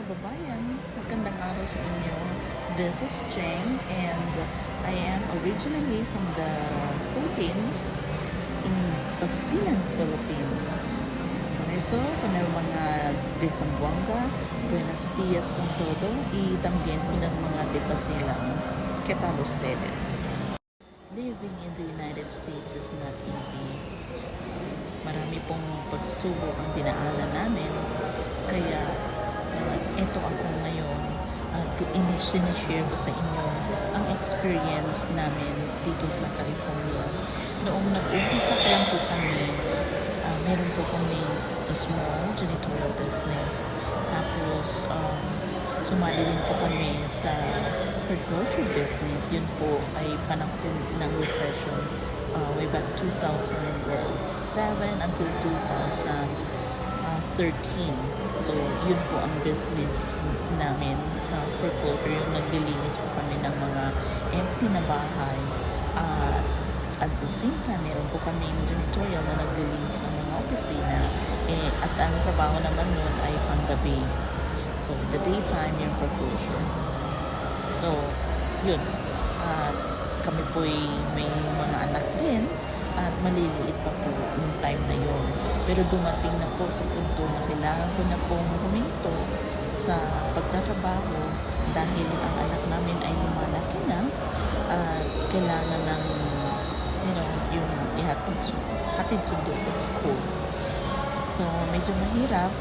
kababayan, magandang araw sa inyo. This is Jane and I am originally from the Philippines, in Basilan, Philippines. Por eso, con el mga de Zamboanga, buenos días con todo y también con el mga de Basilan. ¿Qué tal ustedes? Living in the United States is not easy. Marami pong pagsubok ang dinaanan namin. Kaya ito ako ngayon at sinishare ko sa inyo ang experience namin dito sa California. Noong nag-umpisa pa lang po kami, meron po kami small janitorial business. Tapos, sumali din po kami sa foreclosure business. Yun po ay panahon ng recession way back 2007 until 2013. So, yun po ang business namin sa foreclosure. Yung naglilinis po kami ng mga empty na bahay. At the same time, meron po kami janitorial na naglilinis ng mga opisina. At ang trabaho naman nun ay panggabi. So, the daytime yung foreclosure. So, yun. Kami po'y may mga anak din at maliliit pa po yung time na yun. Pero dumating na po sa punto na kailangan ko na pong huminto sa pagtatrabaho dahil ang anak namin ay lumalaki na at kailangan ng yung hatid sundo sa school. So, medyo mahirap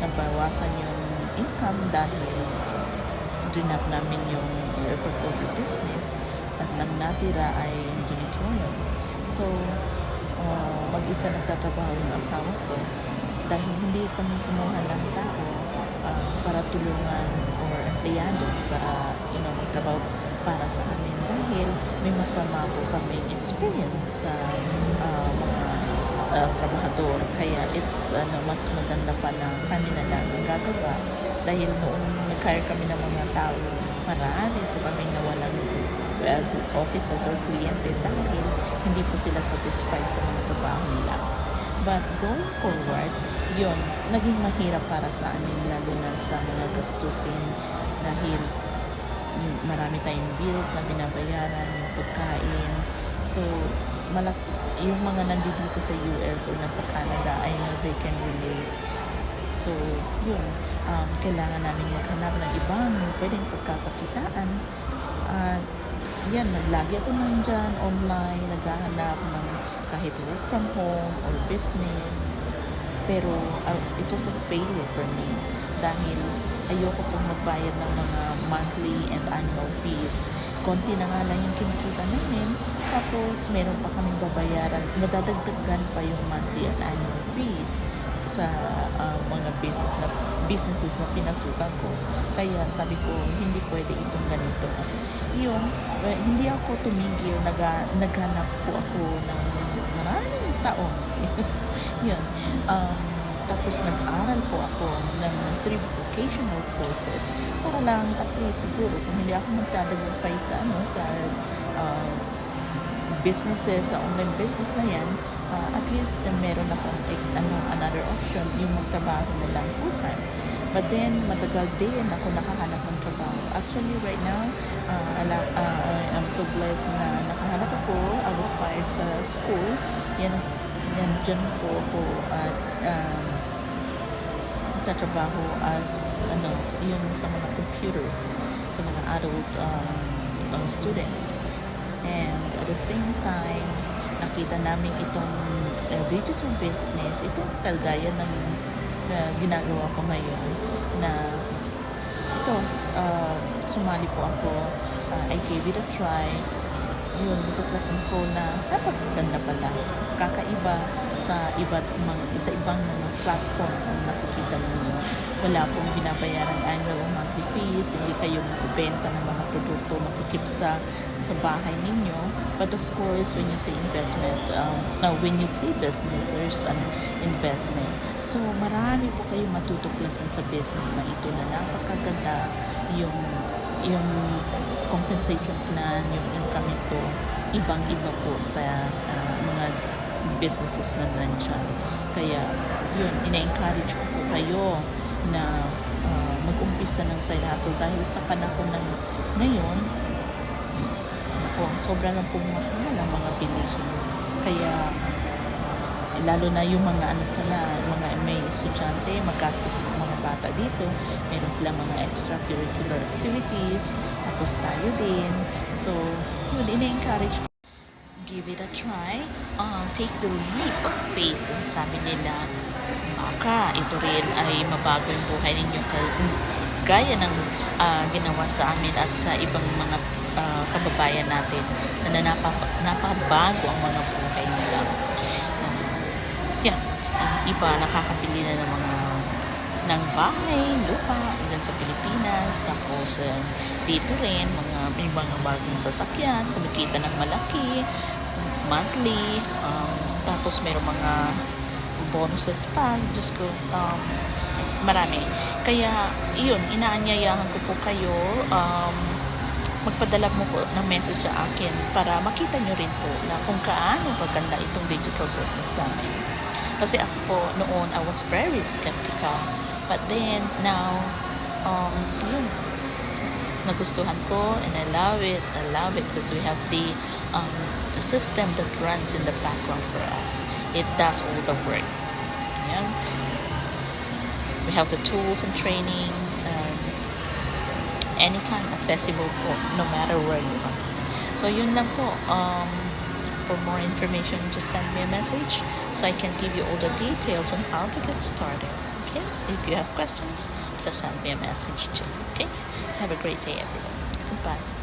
nabawasan yung income dahil dinap namin yung foreclosure business at nang natira ay janitorial. So, mag-isa nagtatrabaho yung asawa ko dahil hindi kami kumuha ng tao para tulungan or empleyado para magtrabaho para sa amin dahil may masama po kami experience sa mga trabahador. Kaya it's mas maganda pa na kami na lang ang gagawa dahil noong nag-hire kami ng mga tao, marami po kami nawalang offices or kliyente dahil hindi po sila satisfied sa mga trabaho nila. But going forward, yun, naging mahirap para sa amin lalo na sa mga gastusin dahil marami tayong bills na binabayaran, yung pagkain. So, yung mga nandito sa US or nasa Canada, I know they can relate. So, yun, kailangan namin maghanap ng ibang pwedeng pagkakakitaan. Yan, naglagi ako nandyan online, naghahanap ng kahit work from home or business. Pero it was a failure for me dahil ayoko pong magbayad ng mga monthly and annual fees. Konti na nga lang yung kinikita namin, tapos meron pa kaming babayaran, madadagdagan pa yung monthly and annual fees sa mga businesses na pinasukan ko. Kaya sabi ko, hindi pwede itong ganito. Yun, hindi ako tumigil, naghanap po ako ng maraming taon. Yun. Tapos nag-aral po ako ng 3 vocational courses para lang at least siguro kung hindi ako magtatagumpay sa businesses, sa online business na yan, at least meron akong another option, yung magtrabaho na lang full-time. But then, matagal din ako nakahanap ng trabaho. Actually, right now, I'm so blessed na nakahanap ako. I was hired sa school. Yan dyan po ako at tatrabaho as yung sa mga computers, sa mga adult students. And at the same time, nakita namin itong digital business, itong kagaya ng ginagawa ko ngayon na ito, sumali po ako, I gave it a try. Yun, natuklasan ko na napakaganda pala, kakaiba sa ibang mga platforms na nakikita ninyo. Wala pong binabayarang annual o monthly fees, hindi kayo magbenta ng mga produkto, makikip sa bahay ninyo. But of course, when you say investment, when you say business, there's an investment. So, marami po kayong matutuklasan sa business na ito na napakaganda. Yung compensation plan, yung income ito, ibang-iba po sa mga businesses na nandyan. Kaya, yun, ina-encourage ko po kayo na mag-umpisa mag-umpisa ng side hustle dahil sa panahon ng ngayon, ako, sobra lang pong mahal ang mga bilihin. Kaya, lalo na yung mga mga may estudyante, maggastos yung mga bata dito, meron silang mga extracurricular activities, tapos tayo din. So, yun, ina-encourage ko. Give it a try. Take the leap of faith. Sabi nila, baka ito rin ay mabago yung buhay ninyo gaya ng ginawa sa amin at sa ibang mga kababayan natin na napabago ang mga buhay nila. Ang iba nakakabili na ng bahay, lupa dyan sa Pilipinas, tapos dito rin may mga bagong sasakyan, kumikita ng malaki monthly, tapos mayroong mga bonuses pa, Diyos ko, marami. Kaya iyon, inaanyayahan ko po kayo, magpadala mo po ng message sa akin para makita nyo rin po na kung kaano maganda itong digital business namin. Kasi ako po noon, I was very skeptical, but then now yun, nagustuhan ko and I love it because we have the system that runs in the background for us. It does all the work. Yeah. We have the tools and training anytime accessible po, no matter where you are. So yun lang po. For more information, just send me a message so I can give you all the details on how to get started. Okay? If you have questions, just send me a message too. Okay? Have a great day, everyone. Goodbye.